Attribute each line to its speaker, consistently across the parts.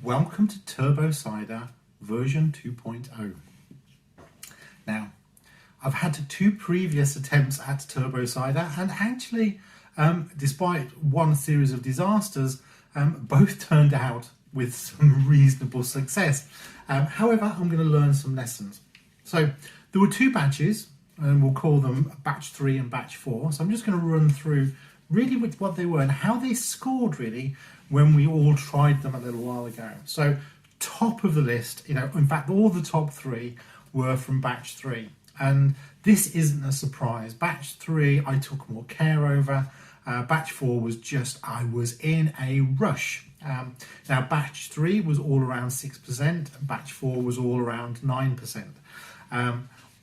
Speaker 1: Welcome to Turbo Cider version 2.0. Now, I've had 2 previous attempts at Turbo Cider and actually, despite one series of disasters, both turned out with some reasonable success. However, I'm going to learn some lessons. So there were 2 batches, and we'll call them batch 3 and batch 4. So I'm just going to run through really with what they were and how they scored really when we all tried them a little while ago. So top of the list, in fact all the top 3 were from batch 3, and this isn't a surprise. Batch 3 I took more care over. Batch 4 was just, I was in a rush. Now batch 3 was all around 6% and batch 4 was all around 9%.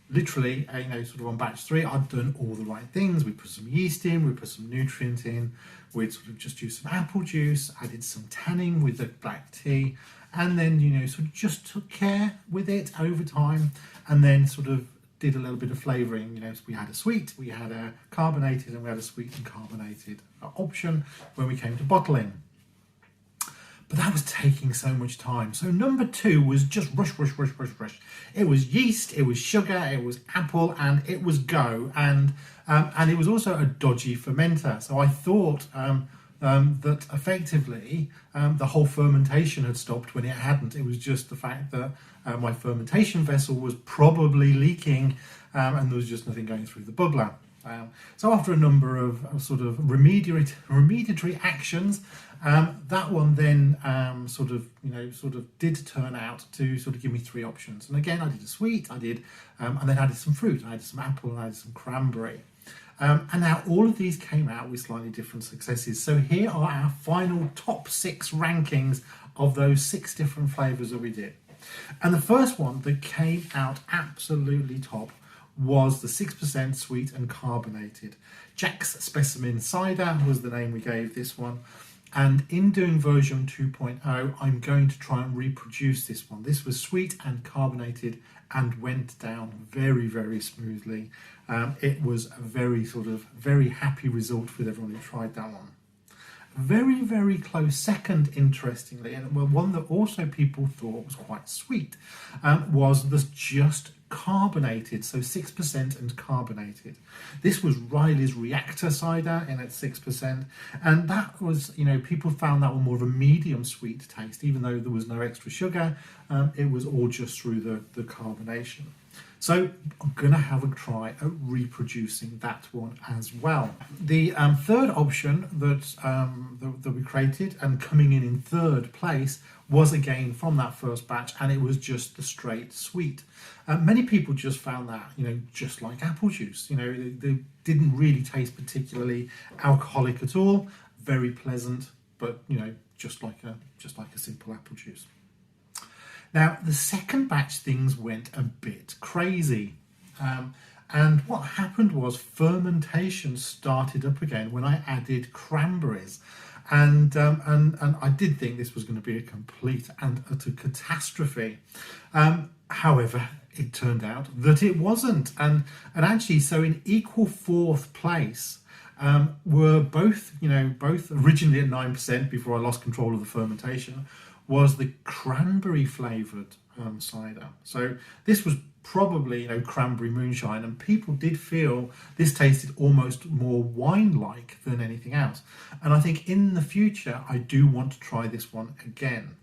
Speaker 1: Literally, sort of on batch 3, I'd done all the right things. We put some yeast in, we put some nutrient in, we'd sort of just used some apple juice, added some tanning with the black tea, and then, sort of just took care with it over time, and then sort of did a little bit of flavouring. So we had a sweet, we had a carbonated, and we had a sweet and carbonated option when we came to bottling. But that was taking so much time. So number 2 was just rush. It was yeast, it was sugar, it was apple, and it was go. And it was also a dodgy fermenter. So I thought that effectively the whole fermentation had stopped when it hadn't. It was just the fact that my fermentation vessel was probably leaking and there was just nothing going through the bubbler. So after a number of sort of remediatory actions, that one then sort of did turn out to sort of give me 3 options. And again, I did a sweet, I did, and then I added some fruit, I added some apple, and I added some cranberry. And now all of these came out with slightly different successes. So here are our final top 6 rankings of those 6 different flavours that we did. And the first one that came out absolutely top was the 6% sweet and carbonated. Jack's Specimen Cider was the name we gave this one. And in doing version 2.0, I'm going to try and reproduce this one. This was sweet and carbonated and went down very, very smoothly. It was a very happy result with everyone who tried that one. Very, very close second, interestingly, and one that also people thought was quite sweet, was the just carbonated, so 6% and carbonated. This was Riley's Reactor Cider in at 6%, and that was, people found that one more of a medium sweet taste, even though there was no extra sugar. It was all just through the carbonation. So I'm going to have a try at reproducing that one as well. The third option that we created and coming in 3rd place was again from that first batch, and it was just the straight sweet. Many people just found that, just like apple juice. They didn't really taste particularly alcoholic at all. Very pleasant, but just like a simple apple juice. Now, the second batch, things went a bit crazy. And what happened was fermentation started up again when I added cranberries. And I did think this was going to be a complete and utter catastrophe. However, it turned out that it wasn't. And actually, so in equal 4th place were both originally at 9% before I lost control of the fermentation, was the cranberry flavoured cider. So this was probably cranberry moonshine, and people did feel this tasted almost more wine-like than anything else. And I think in the future I do want to try this one again,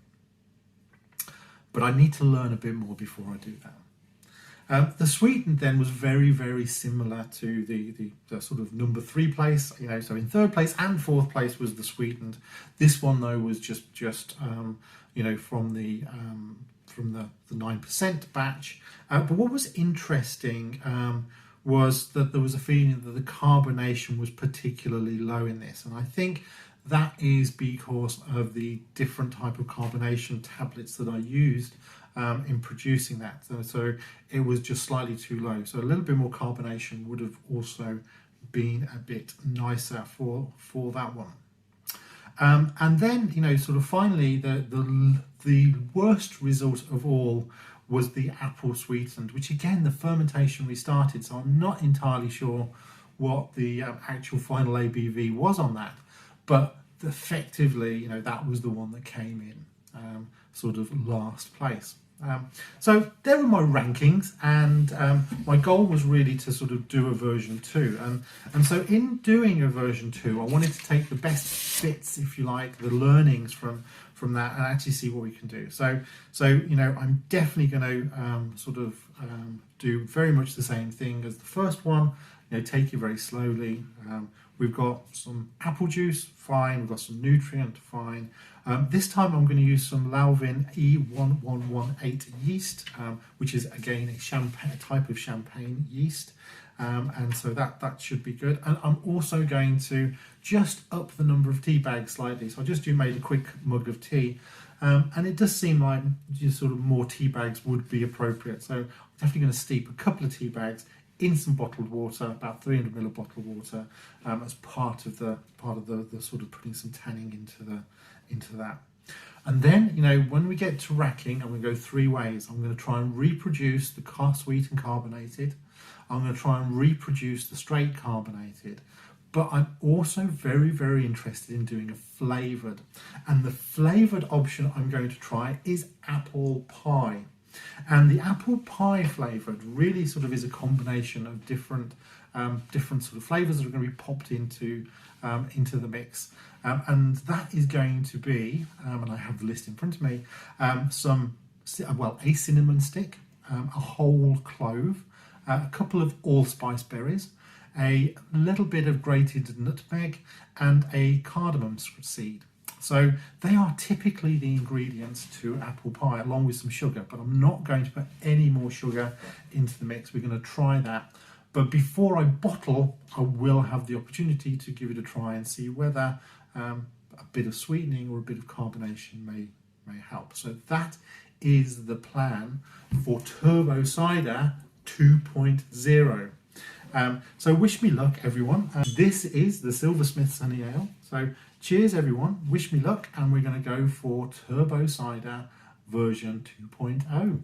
Speaker 1: but I need to learn a bit more before I do that. The sweetened then was very, very similar to the sort of number 3 place. So in 3rd place and 4th place was the sweetened. This one though was just from the 9% batch. But what was interesting was that there was a feeling that the carbonation was particularly low in this, and I think that is because of the different type of carbonation tablets that I used in producing that. So it was just slightly too low. So a little bit more carbonation would have also been a bit nicer for that one. And then, sort of finally, the worst result of all was the apple sweetened, which again, the fermentation restarted. So I'm not entirely sure what the actual final ABV was on that, but effectively, that was the one that came in. sort of last place. So there were my rankings, and my goal was really to sort of do a version 2, and so in doing a version 2 I wanted to take the best bits, if you like, the learnings from that, and actually see what we can do. So you know, I'm definitely going to sort of do very much the same thing as the first one. You know, take it very slowly. We've got some apple juice, fine. We've got some nutrient, fine. This time I'm going to use some Flavouring E1118 yeast, which is again a type of champagne yeast, and so that should be good. And I'm also going to just up the number of tea bags slightly. So I just made a quick mug of tea, and it does seem like just sort of more tea bags would be appropriate. So I'm definitely going to steep a couple of tea bags in some bottled water, about 300 ml of bottled water, as part of the sort of putting some tanning into that. And then, you know, when we get to racking, I'm going to go 3 ways. I'm going to try and reproduce the sweet and carbonated. I'm going to try and reproduce the straight carbonated. But I'm also very, very interested in doing a flavoured. And the flavoured option I'm going to try is apple pie. And the apple pie flavoured really sort of is a combination of different sort of flavours that are going to be popped into the mix, and that is going to be, and I have the list in front of me, a cinnamon stick, a whole clove, a couple of allspice berries, a little bit of grated nutmeg, and a cardamom seed. So they are typically the ingredients to apple pie, along with some sugar, but I'm not going to put any more sugar into the mix. We're going to try that. But before I bottle, I will have the opportunity to give it a try and see whether a bit of sweetening or a bit of carbonation may help. So that is the plan for Turbo Cider 2.0. So wish me luck, everyone. This is the Silversmith's Honey Ale. So cheers, everyone. Wish me luck, and we're going to go for Turbo Cider version 2.0.